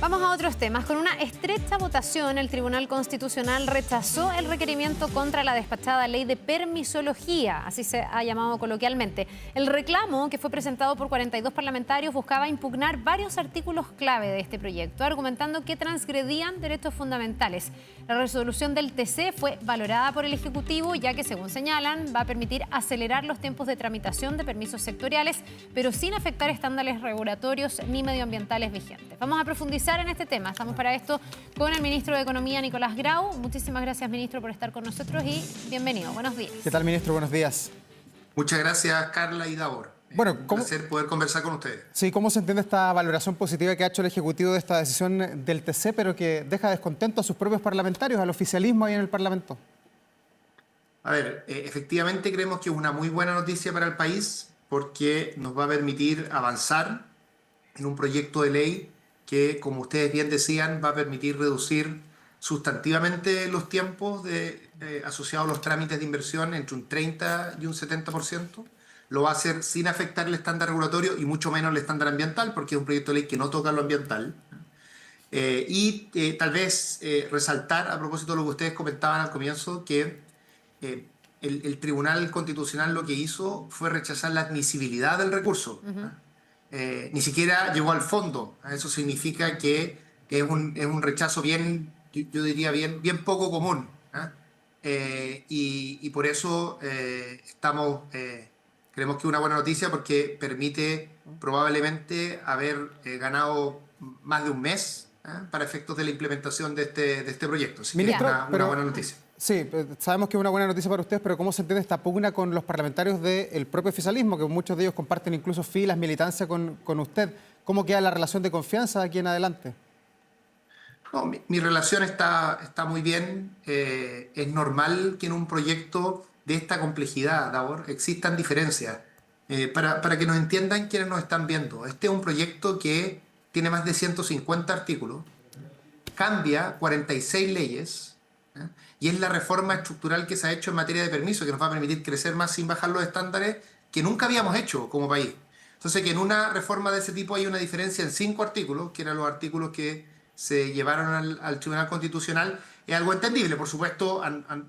Vamos a otros temas. Con una estrecha votación, el Tribunal Constitucional rechazó el requerimiento contra la despachada ley de permisología, así se ha llamado coloquialmente. El reclamo, que fue presentado por 42 parlamentarios, buscaba impugnar varios artículos clave de este proyecto, argumentando que transgredían derechos fundamentales. La resolución del TC fue valorada por el Ejecutivo, ya que, según señalan, va a permitir acelerar los tiempos de tramitación de permisos sectoriales, pero sin afectar estándares regulatorios ni medioambientales vigentes. Vamos a profundizar en este tema. Estamos para esto con el ministro de Economía, Nicolás Grau. Muchísimas gracias, ministro, por estar con nosotros y bienvenido. Buenos días. ¿Qué tal, ministro? Buenos días. Muchas gracias, Carla y Davor. Bueno, un placer poder conversar con ustedes. Sí, ¿cómo se entiende esta valoración positiva que ha hecho el Ejecutivo de esta decisión del TC, pero que deja descontento a sus propios parlamentarios, al oficialismo ahí en el Parlamento? A ver, efectivamente creemos que es una muy buena noticia para el país porque nos va a permitir avanzar en un proyecto de ley que, como ustedes bien decían, va a permitir reducir sustantivamente los tiempos asociados a los trámites de inversión entre un 30 y un 70%. Lo va a hacer sin afectar el estándar regulatorio y mucho menos el estándar ambiental, porque es un proyecto de ley que no toca lo ambiental. Tal vez resaltar, a propósito de lo que ustedes comentaban al comienzo, que el Tribunal Constitucional lo que hizo fue rechazar la admisibilidad del recurso. Ni siquiera llegó al fondo. Eso significa que es un rechazo bien, yo diría, bien poco común. Y por eso creemos que es una buena noticia porque permite probablemente haber ganado más de un mes para efectos de la implementación de este proyecto. Así que es una buena noticia. Sí, sabemos que es una buena noticia para ustedes, pero ¿cómo se entiende esta pugna con los parlamentarios del propio oficialismo, que muchos de ellos comparten incluso filas, militancia con usted? ¿Cómo queda la relación de confianza de aquí en adelante? No, mi relación está muy bien. Es normal que en un proyecto de esta complejidad, Davor, existan diferencias. Para que nos entiendan quienes nos están viendo, este es un proyecto que tiene más de 150 artículos, cambia 46 leyes, y es la reforma estructural que se ha hecho en materia de permiso, que nos va a permitir crecer más sin bajar los estándares que nunca habíamos hecho como país. Entonces, que en una reforma de ese tipo hay una diferencia en 5 artículos, que eran los artículos que se llevaron al Tribunal Constitucional, es algo entendible. Por supuesto,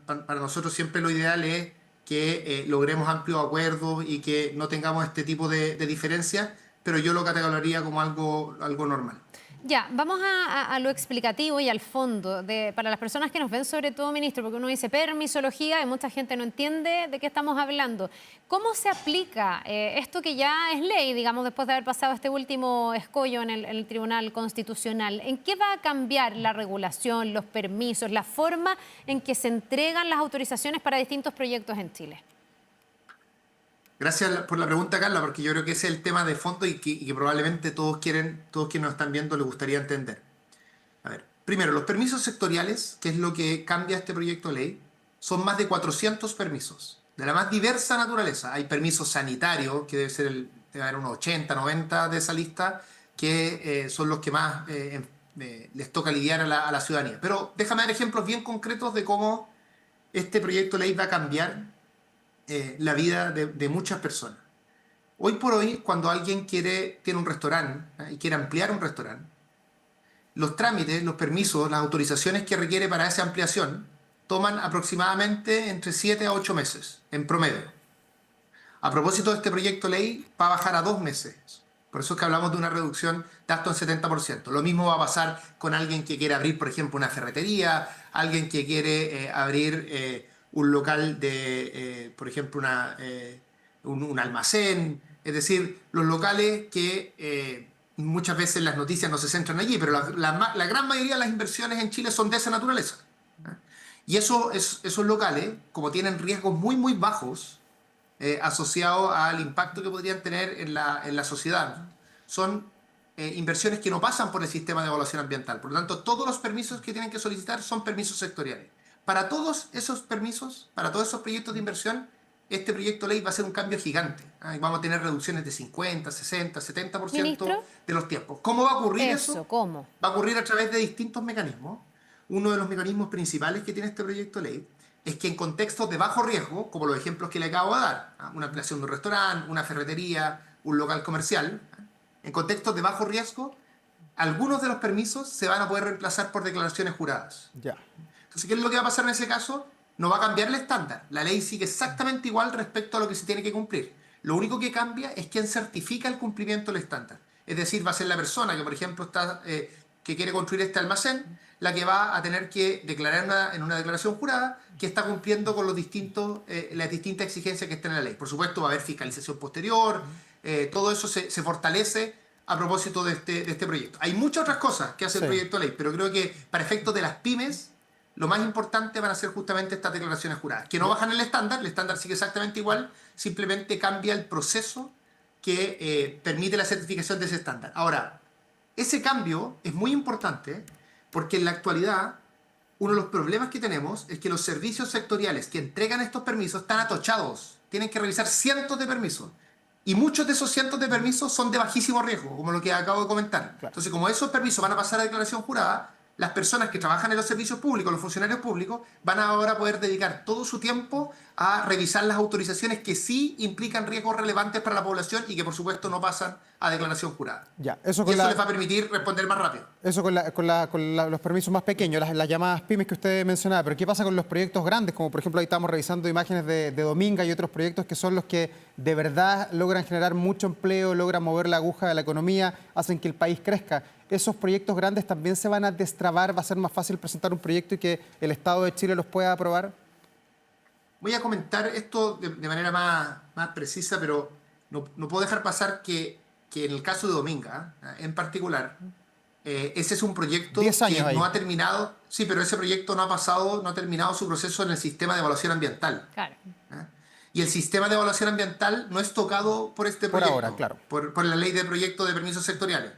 para nosotros siempre lo ideal es que logremos amplios acuerdos y que no tengamos este tipo de diferencias, pero yo lo categorizaría como algo normal. Ya, vamos a lo explicativo y al fondo, para las personas que nos ven, sobre todo, ministro, porque uno dice permisología y mucha gente no entiende de qué estamos hablando. ¿Cómo se aplica esto que ya es ley, digamos, después de haber pasado este último escollo en el Tribunal Constitucional? ¿En qué va a cambiar la regulación, los permisos, la forma en que se entregan las autorizaciones para distintos proyectos en Chile? Gracias por la pregunta, Carla, porque yo creo que ese es el tema de fondo y que probablemente todos quienes nos están viendo les gustaría entender. A ver, primero, los permisos sectoriales, que es lo que cambia este proyecto de ley, son más de 400 permisos, de la más diversa naturaleza. Hay permisos sanitarios, que debe haber unos 80, 90 de esa lista, que son los que más les toca lidiar a la ciudadanía. Pero déjame dar ejemplos bien concretos de cómo este proyecto de ley va a cambiar la vida de muchas personas. Hoy por hoy, cuando alguien tiene un restaurante y quiere ampliar un restaurante, los trámites, los permisos, las autorizaciones que requiere para esa ampliación toman aproximadamente entre 7 a 8 meses, en promedio. A propósito de este proyecto de ley, va a bajar a 2 meses. Por eso es que hablamos de una reducción de hasta un 70%. Lo mismo va a pasar con alguien que quiere abrir, por ejemplo, una ferretería, alguien que quiere abrir un local por ejemplo, un almacén. Es decir, los locales que muchas veces las noticias no se centran allí, pero la gran mayoría de las inversiones en Chile son de esa naturaleza. Y esos locales, como tienen riesgos muy bajos asociados al impacto que podrían tener en la sociedad, son inversiones que no pasan por el sistema de evaluación ambiental. Por lo tanto, todos los permisos que tienen que solicitar son permisos sectoriales. Para todos esos permisos, para todos esos proyectos de inversión, este proyecto de ley va a ser un cambio gigante. Vamos a tener reducciones de 50, 60, 70% ¿Ministro? De los tiempos. ¿Cómo va a ocurrir eso? ¿Cómo? Va a ocurrir a través de distintos mecanismos. Uno de los mecanismos principales que tiene este proyecto de ley es que en contextos de bajo riesgo, como los ejemplos que le acabo de dar, una ampliación de un restaurante, una ferretería, un local comercial, en contextos de bajo riesgo, algunos de los permisos se van a poder reemplazar por declaraciones juradas. Ya. Entonces, ¿qué es lo que va a pasar en ese caso? No va a cambiar el estándar. La ley sigue exactamente igual respecto a lo que se tiene que cumplir. Lo único que cambia es quién certifica el cumplimiento del estándar. Es decir, va a ser la persona que, por ejemplo, que quiere construir este almacén, la que va a tener que declarar en una declaración jurada que está cumpliendo con las distintas exigencias que están en la ley. Por supuesto, va a haber fiscalización posterior, todo eso se fortalece a propósito de este proyecto. Hay muchas otras cosas que hace el proyecto de ley, pero creo que para efectos de las pymes, lo más importante van a ser justamente estas declaraciones juradas, que no bajan el estándar sigue exactamente igual, simplemente cambia el proceso que permite la certificación de ese estándar. Ahora, ese cambio es muy importante porque en la actualidad uno de los problemas que tenemos es que los servicios sectoriales que entregan estos permisos están atochados, tienen que revisar cientos de permisos. Y muchos de esos cientos de permisos son de bajísimo riesgo, como lo que acabo de comentar. Claro. Entonces, como esos permisos van a pasar a declaración jurada, las personas que trabajan en los servicios públicos, los funcionarios públicos, van a ahora poder dedicar todo su tiempo a revisar las autorizaciones que sí implican riesgos relevantes para la población y que, por supuesto, no pasan a declaración jurada. Ya, eso les va a permitir responder más rápido. Eso con los permisos más pequeños, las llamadas pymes que usted mencionaba. Pero ¿qué pasa con los proyectos grandes? Como, por ejemplo, ahí estamos revisando imágenes de Dominga y otros proyectos que son los que de verdad logran generar mucho empleo, logran mover la aguja de la economía, hacen que el país crezca. ¿Esos proyectos grandes también se van a destrabar? ¿Va a ser más fácil presentar un proyecto y que el Estado de Chile los pueda aprobar? Voy a comentar esto de manera más precisa, pero no puedo dejar pasar que en el caso de Dominga, en particular, ese es un proyecto que no ha terminado, sí, pero ese proyecto no ha terminado su proceso en el sistema de evaluación ambiental. Claro. Y el sistema de evaluación ambiental no es tocado por este proyecto, por ahora, claro. por la ley de proyectos de permisos sectoriales.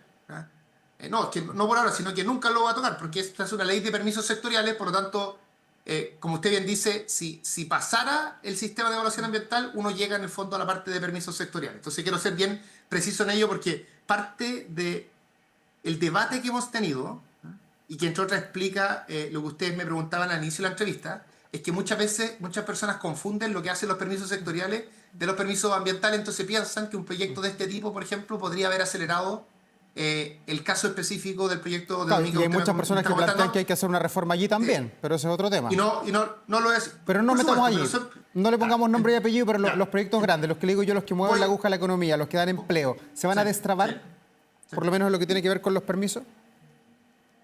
No, es que no por ahora, sino que nunca lo va a tocar, porque esta es una ley de permisos sectoriales, por lo tanto, como usted bien dice, si pasara el sistema de evaluación ambiental, uno llega en el fondo a la parte de permisos sectoriales. Entonces quiero ser bien preciso en ello, porque parte del debate que hemos tenido, y que entre otras explica lo que ustedes me preguntaban al inicio de la entrevista, es que muchas veces muchas personas confunden lo que hacen los permisos sectoriales de los permisos ambientales, entonces piensan que un proyecto de este tipo, por ejemplo, podría haber acelerado el caso específico del proyecto de Dominga. Y hay muchas personas que plantean que hay que hacer una reforma allí también, pero ese es otro tema. Y no lo es. Pero no metamos allí. No le pongamos nombre y apellido, pero los proyectos grandes, los que le digo yo, los que mueven la aguja de la economía, los que dan empleo, ¿se van a destrabar? Por lo menos en lo que tiene que ver con los permisos.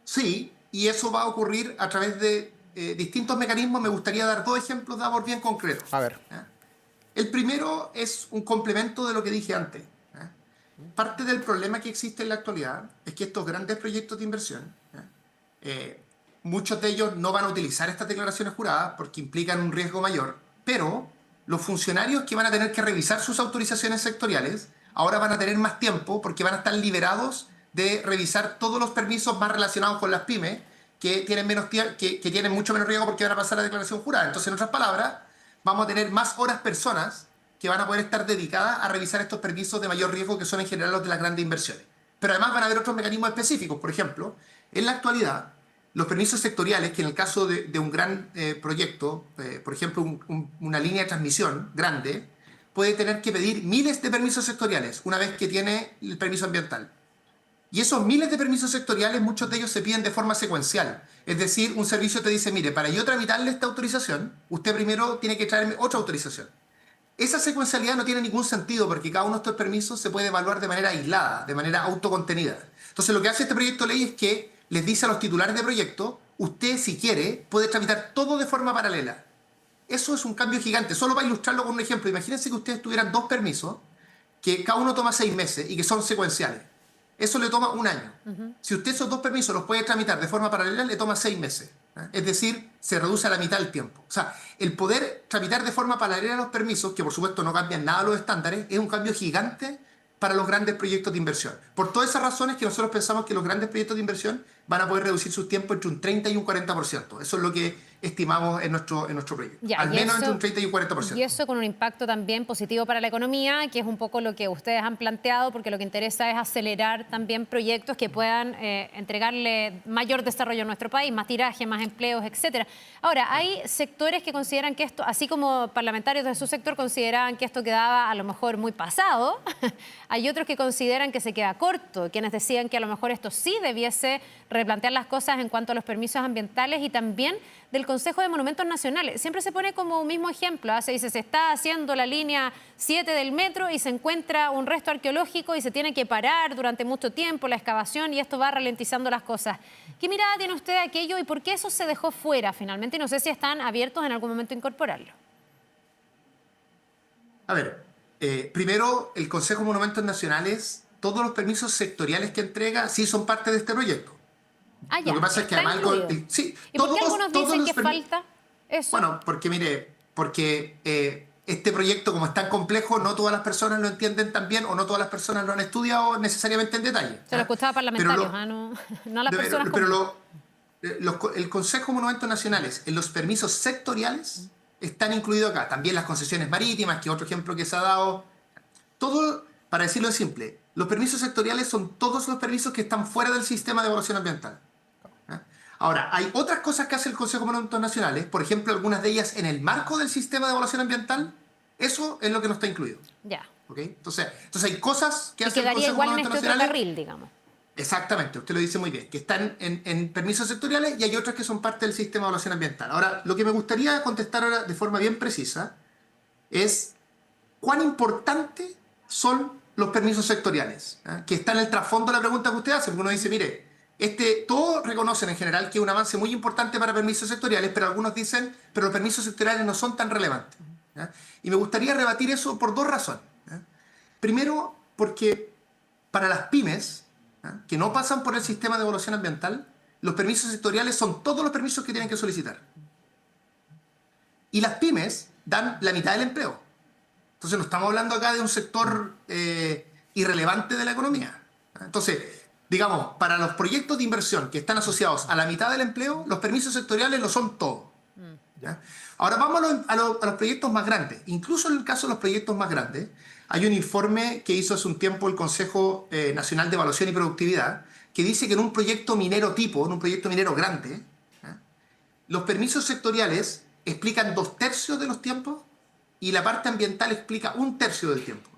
Sí, y eso va a ocurrir a través de distintos mecanismos. Me gustaría dar 2 ejemplos, Davor, bien concretos. A ver. El primero es un complemento de lo que dije antes. Parte del problema que existe en la actualidad es que estos grandes proyectos de inversión, muchos de ellos no van a utilizar estas declaraciones juradas porque implican un riesgo mayor, pero los funcionarios que van a tener que revisar sus autorizaciones sectoriales ahora van a tener más tiempo porque van a estar liberados de revisar todos los permisos más relacionados con las pymes que tienen mucho menos riesgo porque van a pasar a declaración jurada. Entonces, en otras palabras, vamos a tener más horas personas que van a poder estar dedicadas a revisar estos permisos de mayor riesgo, que son en general los de las grandes inversiones. Pero además van a haber otros mecanismos específicos. Por ejemplo, en la actualidad, los permisos sectoriales, que en el caso de un gran proyecto, por ejemplo, una línea de transmisión grande, puede tener que pedir miles de permisos sectoriales una vez que tiene el permiso ambiental. Y esos miles de permisos sectoriales, muchos de ellos se piden de forma secuencial. Es decir, un servicio te dice, mire, para yo tramitarle esta autorización, usted primero tiene que traerme otra autorización. Esa secuencialidad no tiene ningún sentido porque cada uno de estos permisos se puede evaluar de manera aislada, de manera autocontenida. Entonces lo que hace este proyecto de ley es que les dice a los titulares de proyecto, usted si quiere puede tramitar todo de forma paralela. Eso es un cambio gigante. Solo para ilustrarlo con un ejemplo, imagínense que ustedes tuvieran 2 permisos que cada uno toma 6 meses y que son secuenciales. Eso le toma 1 año. Si usted esos 2 permisos los puede tramitar de forma paralela, le toma 6 meses. Es decir, se reduce a la mitad el tiempo. O sea, el poder tramitar de forma paralela los permisos, que por supuesto no cambian nada los estándares, es un cambio gigante para los grandes proyectos de inversión. Por todas esas razones que nosotros pensamos que los grandes proyectos de inversión van a poder reducir sus tiempos entre un 30 y un 40%. Eso es lo que estimamos en nuestro proyecto. Ya, Al y menos eso- entre un 30 y un 40%. Y eso con un impacto también positivo para la economía, que es un poco lo que ustedes han planteado, porque lo que interesa es acelerar también proyectos que puedan entregarle mayor desarrollo a nuestro país, más tiraje, más empleos, etcétera. Ahora, hay sectores que consideran que esto, así como parlamentarios de su sector consideraban que esto quedaba a lo mejor muy pasado, hay otros que consideran que se queda corto, quienes decían que a lo mejor esto sí debiese replantear las cosas en cuanto a los permisos ambientales y también del Consejo de Monumentos Nacionales. Siempre se pone como un mismo ejemplo, se dice, se está haciendo la línea 7 del metro y se encuentra un resto arqueológico y se tiene que parar durante mucho tiempo la excavación y esto va ralentizando las cosas. ¿Qué mirada tiene usted de aquello y por qué eso se dejó fuera finalmente? Y no sé si están abiertos en algún momento a incorporarlo. A ver, primero, el Consejo de Monumentos Nacionales, todos los permisos sectoriales que entrega sí son parte de este proyecto. Ah, ya, Lo que pasa es que está además... incluido. sí, ¿Y por qué algunos dicen los que permi- falta eso? Bueno, porque mire, este proyecto como es tan complejo, no todas las personas lo entienden tan bien o no todas las personas lo han estudiado necesariamente en detalle. Se lo escuchaba a parlamentarios, Pero no a las personas pero comunes. el Consejo de Monumentos Nacionales, en los permisos sectoriales, están incluidos acá. También las concesiones marítimas, que es otro ejemplo que se ha dado. Todo, para decirlo simple, los permisos sectoriales son todos los permisos que están fuera del sistema de evaluación ambiental. Ahora, hay otras cosas que hace el Consejo de Monumentos Nacionales, por ejemplo, algunas de ellas en el marco del sistema de evaluación ambiental, eso es lo que no está incluido. Ya. ¿Ok? Entonces hay cosas que Y hace el quedaría Consejo de igual en Monumentos este otro Nacionales. carril, digamos. Exactamente, usted lo dice muy bien, que están en permisos sectoriales y hay otras que son parte del sistema de evaluación ambiental. Ahora, lo que me gustaría contestar ahora de forma bien precisa es cuán importantes son los permisos sectoriales, que está en el trasfondo de la pregunta que usted hace, porque uno dice, mire, todos reconocen en general que es un avance muy importante para permisos sectoriales, pero algunos dicen, pero los permisos sectoriales no son tan relevantes. ¿Ya? Y me gustaría rebatir eso por dos razones. ¿Ya? Primero, porque para las pymes, que no pasan por el sistema de evaluación ambiental, los permisos sectoriales son todos los permisos que tienen que solicitar. Y las pymes dan la mitad del empleo. Entonces no estamos hablando acá de un sector irrelevante de la economía. Entonces, digamos, para los proyectos de inversión que están asociados a la mitad del empleo, los permisos sectoriales lo son todo. ¿Ya? Ahora vamos a los proyectos más grandes. Incluso en el caso de los proyectos más grandes, hay un informe que hizo hace un tiempo el Consejo Nacional de Evaluación y Productividad, que dice que en un proyecto minero en un proyecto minero grande, los permisos sectoriales explican 2/3 de los tiempos y la parte ambiental explica 1/3 del tiempo.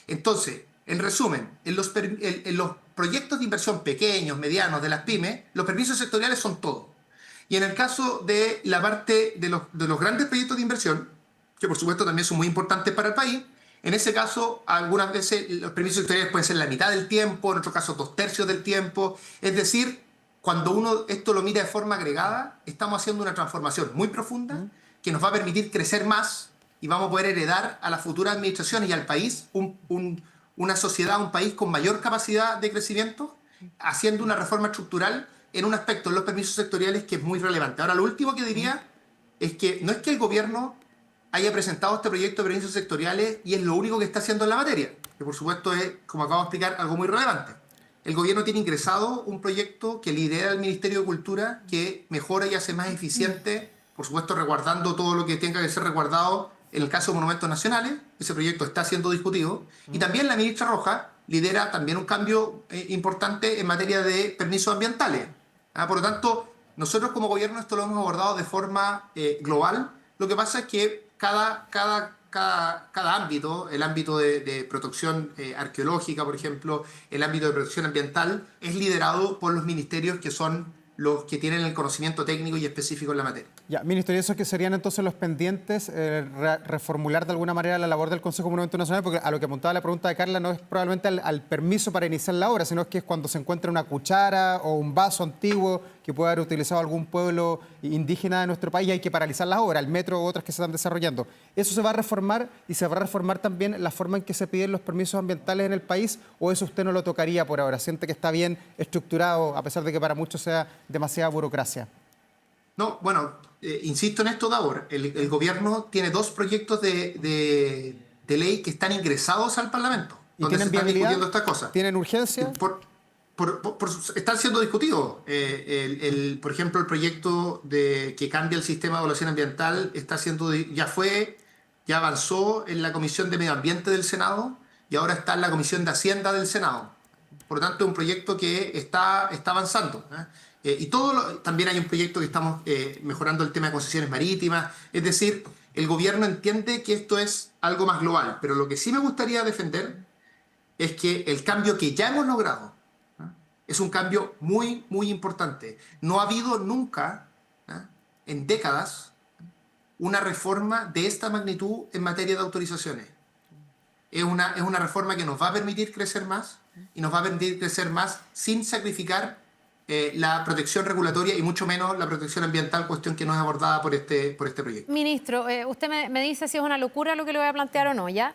Entonces, en resumen, en los proyectos de inversión pequeños, medianos, de las pymes, los permisos sectoriales son todo. Y en el caso de la parte de los grandes proyectos de inversión, que por supuesto también son muy importantes para el país, en ese caso, algunas veces los permisos sectoriales pueden ser la mitad del tiempo, en otro caso 2/3 del tiempo. Es decir, cuando uno esto lo mira de forma agregada, estamos haciendo una transformación muy profunda que nos va a permitir crecer más y vamos a poder heredar a las futuras administraciones y al país una sociedad, un país con mayor capacidad de crecimiento, haciendo una reforma estructural en un aspecto en los permisos sectoriales que es muy relevante. Ahora, lo último que diría es que no es que el gobierno haya presentado este proyecto de permisos sectoriales y es lo único que está haciendo en la materia, que por supuesto es, como acabo de explicar, algo muy relevante. El gobierno tiene ingresado un proyecto que lidera el Ministerio de Cultura que mejora y hace más eficiente, por supuesto resguardando todo lo que tenga que ser resguardado en el caso de monumentos nacionales. Ese proyecto está siendo discutido. Y también la ministra Roja lidera también un cambio importante en materia de permisos ambientales. Por lo tanto, nosotros como gobierno esto lo hemos abordado de forma global. Lo que pasa es que cada ámbito, el ámbito de protección arqueológica, por ejemplo, el ámbito de protección ambiental, es liderado por los ministerios que son los que tienen el conocimiento técnico y específico en la materia. Ya, ministro, ¿y eso que serían entonces los pendientes, reformular de alguna manera la labor del Consejo de Monumentos Nacionales? Porque a lo que apuntaba la pregunta de Carla no es probablemente al permiso para iniciar la obra, sino que es cuando se encuentra una cuchara o un vaso antiguo que puede haber utilizado algún pueblo indígena de nuestro país y hay que paralizar las obras, el metro u otras que se están desarrollando. ¿Eso se va a reformar y se va a reformar también la forma en que se piden los permisos ambientales en el país o eso usted no lo tocaría por ahora? ¿Siente que está bien estructurado a pesar de que para muchos sea demasiada burocracia? No, bueno, insisto en esto, Davor. El gobierno tiene 2 proyectos de ley que están ingresados al Parlamento. ¿Y donde tienen se están viabilidad? discutiendo estas cosas. ¿Tienen urgencia? están siendo discutidos. Por ejemplo, el proyecto que cambia el sistema de evaluación ambiental ya avanzó en la Comisión de Medio Ambiente del Senado y ahora está en la Comisión de Hacienda del Senado. Por lo tanto, es un proyecto que está avanzando, también hay un proyecto que estamos mejorando el tema de concesiones marítimas. Es decir, el gobierno entiende que esto es algo más global, pero lo que sí me gustaría defender es que el cambio que ya hemos logrado es un cambio muy, muy importante. No ha habido nunca, en décadas, una reforma de esta magnitud en materia de autorizaciones. Es una reforma que nos va a permitir crecer más y nos va a permitir crecer más sin sacrificar la protección regulatoria y mucho menos la protección ambiental, cuestión que no es abordada por este proyecto. Ministro, usted me dice si es una locura lo que le voy a plantear o no, ¿ya?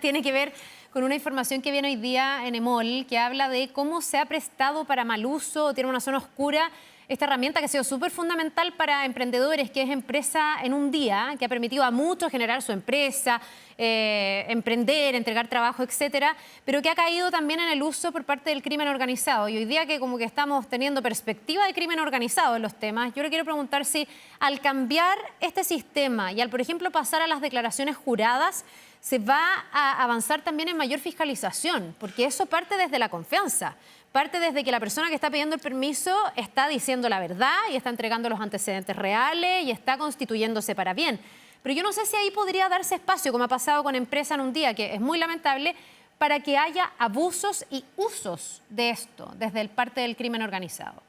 Tiene que ver con una información que viene hoy día en EMOL, que habla de cómo se ha prestado para mal uso, tiene una zona oscura, esta herramienta que ha sido súper fundamental para emprendedores, que es Empresa en un Día, que ha permitido a muchos generar su empresa, emprender, entregar trabajo, etcétera, pero que ha caído también en el uso por parte del crimen organizado. Y hoy día que como que estamos teniendo perspectiva de crimen organizado en los temas, yo le quiero preguntar si al cambiar este sistema y al, por ejemplo, pasar a las declaraciones juradas, se va a avanzar también en mayor fiscalización, porque eso parte desde la confianza. Parte desde que la persona que está pidiendo el permiso está diciendo la verdad y está entregando los antecedentes reales y está constituyéndose para bien. Pero yo no sé si ahí podría darse espacio, como ha pasado con Empresa en un Día, que es muy lamentable, para que haya abusos y usos de esto desde parte del crimen organizado.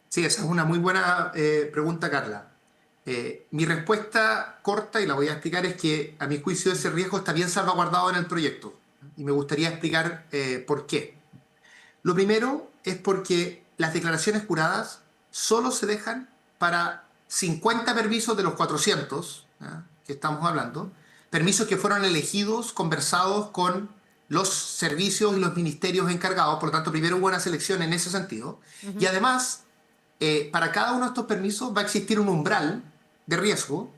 Sí, esa es una muy buena pregunta, Carla. Mi respuesta corta, y la voy a explicar, es que a mi juicio ese riesgo está bien salvaguardado en el proyecto. Y me gustaría explicar por qué. Lo primero es porque las declaraciones juradas solo se dejan para 50 permisos de los 400 que estamos hablando, permisos que fueron elegidos, conversados con los servicios y los ministerios encargados. Por lo tanto, primero hubo una selección en ese sentido. Y además, para cada uno de estos permisos va a existir un umbral de riesgo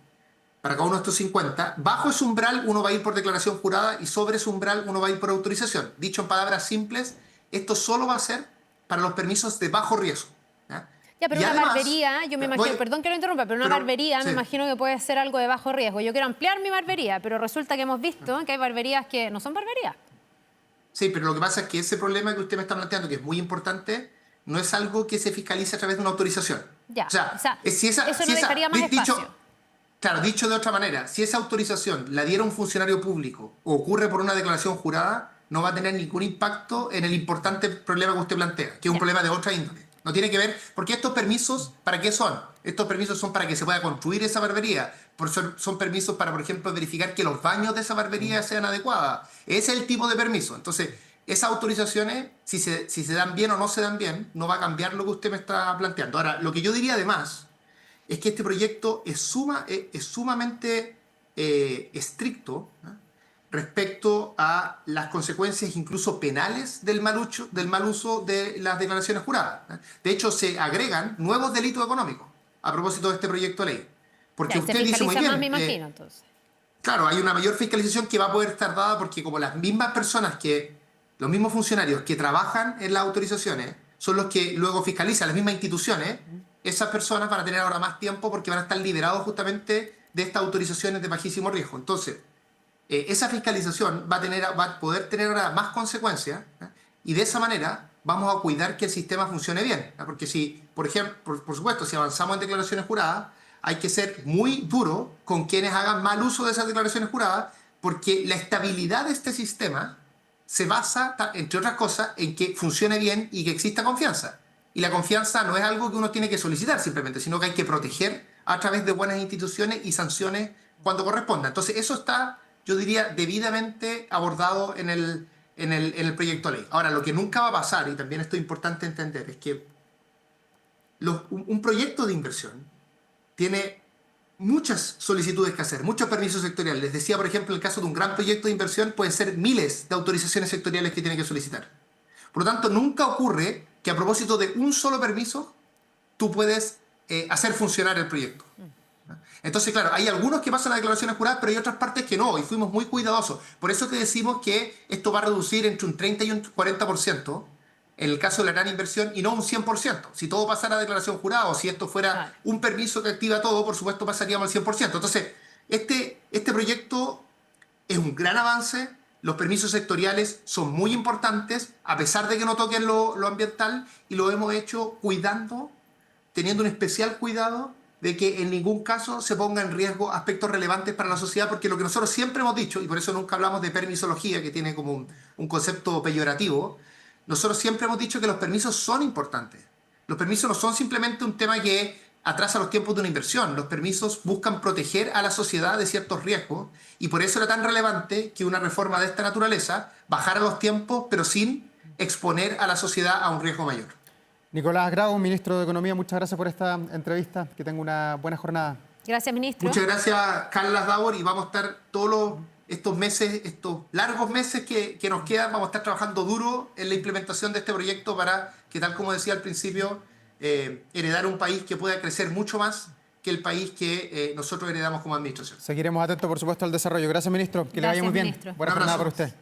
para cada uno de estos 50. Bajo ese umbral uno va a ir por declaración jurada y sobre ese umbral uno va a ir por autorización. Dicho en palabras simples, esto solo va a ser para los permisos de bajo riesgo. Ya, pero una barbería, yo me imagino, perdón que lo interrumpa, pero una barbería me imagino que puede ser algo de bajo riesgo. Yo quiero ampliar mi barbería, pero resulta que hemos visto que hay barberías que no son barberías. Sí, pero lo que pasa es que ese problema que usted me está planteando, que es muy importante, no es algo que se fiscalice a través de una autorización. Ya, o sea eso no dejaría más espacio. Claro, dicho de otra manera, si esa autorización la diera un funcionario público o ocurre por una declaración jurada, no va a tener ningún impacto en el importante problema que usted plantea, que es un problema de otra índole. No tiene que ver, porque estos permisos, ¿para qué son? Estos permisos son para que se pueda construir esa barbería. Son permisos para, por ejemplo, verificar que los baños de esa barbería sean adecuados. Ese es el tipo de permiso. Entonces, esas autorizaciones, si se dan bien o no se dan bien, no va a cambiar lo que usted me está planteando. Ahora, lo que yo diría además es que este proyecto es sumamente estricto, ¿no?, respecto a las consecuencias incluso penales del mal uso de las declaraciones juradas. De hecho, se agregan nuevos delitos económicos a propósito de este proyecto de ley. Porque usted dice muy bien, más, me imagino, entonces. Claro, hay una mayor fiscalización que va a poder estar dada porque como las mismas personas los mismos funcionarios que trabajan en las autorizaciones son los que luego fiscalizan, las mismas instituciones, esas personas van a tener ahora más tiempo porque van a estar liberados justamente de estas autorizaciones de bajísimo riesgo. Entonces, esa fiscalización va a poder tener ahora más consecuencias, y de esa manera vamos a cuidar que el sistema funcione bien. Porque si, por ejemplo, por supuesto, si avanzamos en declaraciones juradas, hay que ser muy duro con quienes hagan mal uso de esas declaraciones juradas, porque la estabilidad de este sistema se basa, entre otras cosas, en que funcione bien y que exista confianza. Y la confianza no es algo que uno tiene que solicitar simplemente, sino que hay que proteger a través de buenas instituciones y sanciones cuando corresponda. Entonces, eso está, yo diría, debidamente abordado en el proyecto de ley. Ahora, lo que nunca va a pasar, y también esto es importante entender, es que un proyecto de inversión tiene muchas solicitudes que hacer, muchos permisos sectoriales. Les decía, por ejemplo, el caso de un gran proyecto de inversión pueden ser miles de autorizaciones sectoriales que tiene que solicitar. Por lo tanto, nunca ocurre que a propósito de un solo permiso tú puedes hacer funcionar el proyecto. Entonces, claro, hay algunos que pasan a declaraciones juradas, pero hay otras partes que no, y fuimos muy cuidadosos. Por eso que decimos que esto va a reducir entre un 30 y un 40% en el caso de la gran inversión, y no un 100%. Si todo pasara a declaración jurada, o si esto fuera Claro. un permiso que activa todo, por supuesto pasaríamos al 100%. Entonces, este proyecto es un gran avance. Los permisos sectoriales son muy importantes, a pesar de que no toquen lo ambiental, y lo hemos hecho cuidando, teniendo un especial cuidado de que en ningún caso se ponga en riesgo aspectos relevantes para la sociedad, porque lo que nosotros siempre hemos dicho, y por eso nunca hablamos de permisología, que tiene como un concepto peyorativo, nosotros siempre hemos dicho que los permisos son importantes. Los permisos no son simplemente un tema que atrasa los tiempos de una inversión. Los permisos buscan proteger a la sociedad de ciertos riesgos, y por eso era tan relevante que una reforma de esta naturaleza bajara los tiempos, pero sin exponer a la sociedad a un riesgo mayor. Nicolás Grau, ministro de Economía, muchas gracias por esta entrevista. Que tenga una buena jornada. Gracias, ministro. Muchas gracias, Carla Davor, y vamos a estar todos estos meses, estos largos meses que nos quedan, vamos a estar trabajando duro en la implementación de este proyecto para que, tal como decía al principio, heredar un país que pueda crecer mucho más que el país que nosotros heredamos como administración. Seguiremos atentos, por supuesto, al desarrollo. Gracias, ministro. Que le vaya Gracias, muy bien. ministro. Buena Un jornada abrazo. para usted.